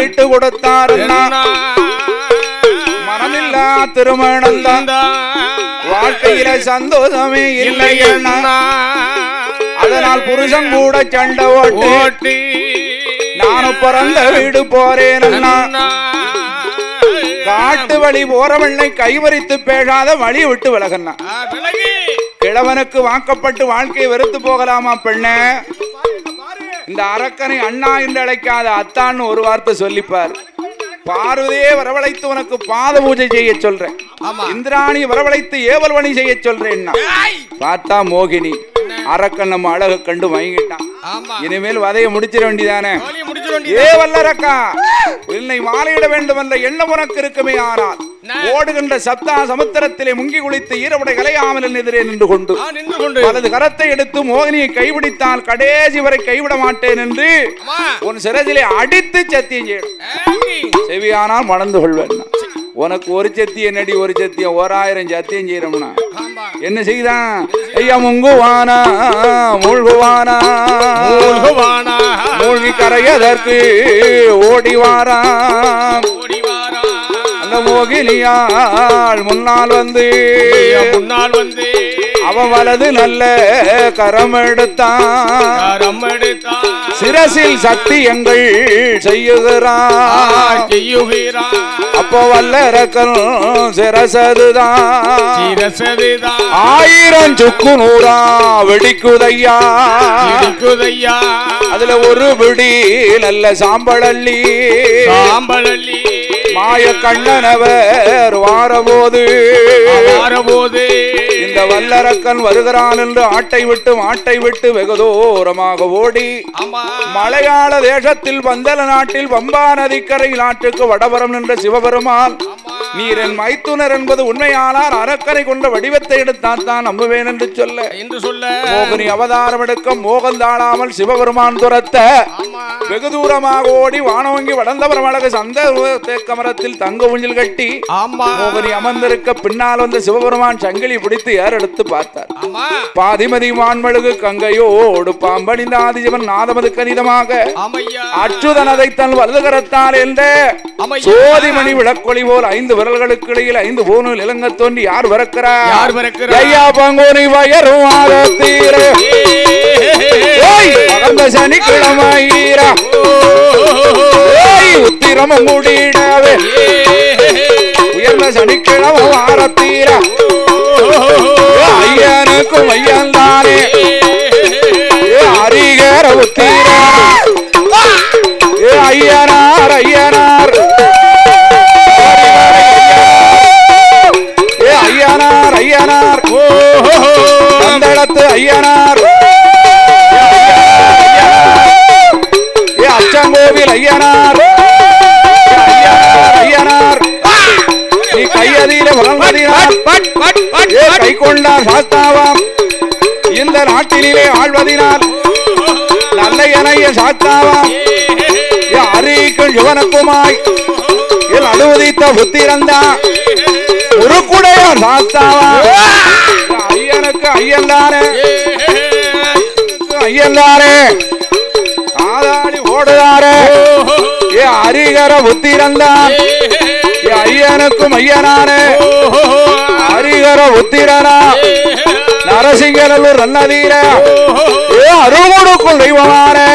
இட்டு கொடுத்தார். மனமில்லா திருமணம் வாழ்க்கையில சந்தோஷமே இல்லை. அதனால் புருஷன் கூட சண்டை ஓட்டி நானும் பிறந்த வீடு போறேன். காட்டு வழி போறவனை கைவரித்து பேசாத வழி விட்டு விலகன்னா. கிழவனுக்கு வாக்கப்பட்டு வாழ்க்கையை வெறுத்து போகலாமா பெண்ணே? இந்த அரக்கனை அண்ணா என்று அழைக்காத அத்தான்னு ஒரு வார்த்தை சொல்லிப்பார். பார்வதியே வரவழைத்து உனக்கு பாத பூஜை செய்ய சொல்றேன். இந்திராணி வரவழைத்து ஏவல்வணி செய்ய சொல்றேன். பார்த்தா மோகினி அரக்கன் நம்ம அழகு கண்டு வாங்கிட்டான். இனிமேல் வதைய முடிச்சிட வேண்டியதானே? ஏ வல்லரக்கா, என்னை மாலையிட வேண்டும் என்ற எண்ணம் உனக்கு இருக்குமே. ஆனால் ஓடுகின்ற சப்தா சமுத்திரத்திலே முங்கி குளித்து ஈரவுடை கலையாமலின் எதிரே நின்று கொண்டு வலது கரத்தை எடுத்து மோகினியை கைவிடித்தால் கடைசி வரை கைவிட மாட்டேன் என்று உன் சிரசிலே அடித்து சத்தியம் செய்யும். செவியானால் மணந்து கொள்வேன். உனக்கு ஒரு சத்தியம் நடி, ஒரு சத்தியம் 1000 சத்தியம் செய்யறோம்னா என்ன செய்தான்? ஐயா முங்குவானா மூழ்குவானா மூழ்கி கரையதற்கு ஓடிவாரா. அந்த மோகினியால் முன்னால் வந்து அவன் வலது நல்ல கரம் எடுத்தான். சிரசில் சத்தியங்கள் செய்யுகிறான். அப்போ வல்லரக்கன் சிரசதுதான் 1000 சுக்கு நூறா வெடிக்குதையா. அதுல ஒரு பிடி நல்ல சாம்பளள்ளி மாய கண்ணனவர் வாரபோது இந்த வல்லரக்கன் வருகிறான் என்று ஆட்டை விட்டு வெகு தூரமாக ஓடி மலையாள தேசத்தில் வந்தல நாட்டில் பம்பா நதிக்கரையில் ஆற்றுக்கு வடபுறம் நின்ற சிவபெருமான், நீர் என் மைத்துனர் என்பது உண்மையானார் அரக்கரை கொண்ட வடிவத்தை எடுத்தான் தான் நம்புவேன் என்று சொல்ல மோகினி அவதாரம் எடுக்க மோகந்தாளாமல் சிவபெருமான் துரத்த வெகு தூரமாக ஓடி வானோங்கி வடந்தபுரம் அழகு சந்த தேக்கமரத்தில் தங்க ஊஞ்சல் கட்டி மோகினி அமர்ந்திருக்க பின்னால் வந்த சிவபெருமான் சங்கிலி பிடித்து ஏற எடுத்து பார்த்தார். பாதிமதி மான்மழுகு கங்கையோடு பாம்பணிந்த ஆதிஜவன் நாதமது கணிதமாக அச்சுதனதை தன் வல்லுகரத்தால் என்ற சோதிமணி விளக்கொளி போல் 5 விரல்களுக்கு இடையில் 5 பூணில் இலங்க தோன்றி யார் பிறக்கிறார்? ஐயா பங்கோனி வயரும் ஆகத்தீரே மகந்த சனிக்கிழமையீரா உத்திரமும் கூடிடவே உயர்ந்த சனிக்கிழமை வாரத்தீரா. ஐயனுக்கும் ஐயன் தானே அரிகர உத்தீரா. ஐயனார் ஐயனார் ஐயனார் ஐயனார் அந்த இடத்து ஐயனார் அச்சங்கோவில் ஐயனார் ஐயனார் நீ கையதியில வளர்வதினால் கை கொண்டார் சாஸ்தாவாம். இந்த நாட்டிலே ஆழ்வதினால் நல்ல எனைய சாஸ்தாவாம். அரிக்கும் யுவனக்குமாய் அனுமதித்த புத்திரந்தா உருக்குடையார் சாஸ்தாவா. ஐயனுக்கு ஐயன்தானே ஐயன்தானே ஆதாளி ஓடுதாரே அரிகர புத்திரந்தான். ஐயனுக்கும் ஐயனானே அரிகர புத்திரனா நரசிங்கநல்லூர் நன்னதீர அருமுடுக்கும் தெய்வமானே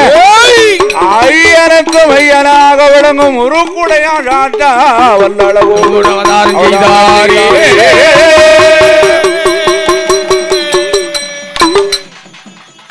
ஐயனுக்கும் ஐயனாக விளங்கும் உருக்குடையா சாட்டா வல்லளவோ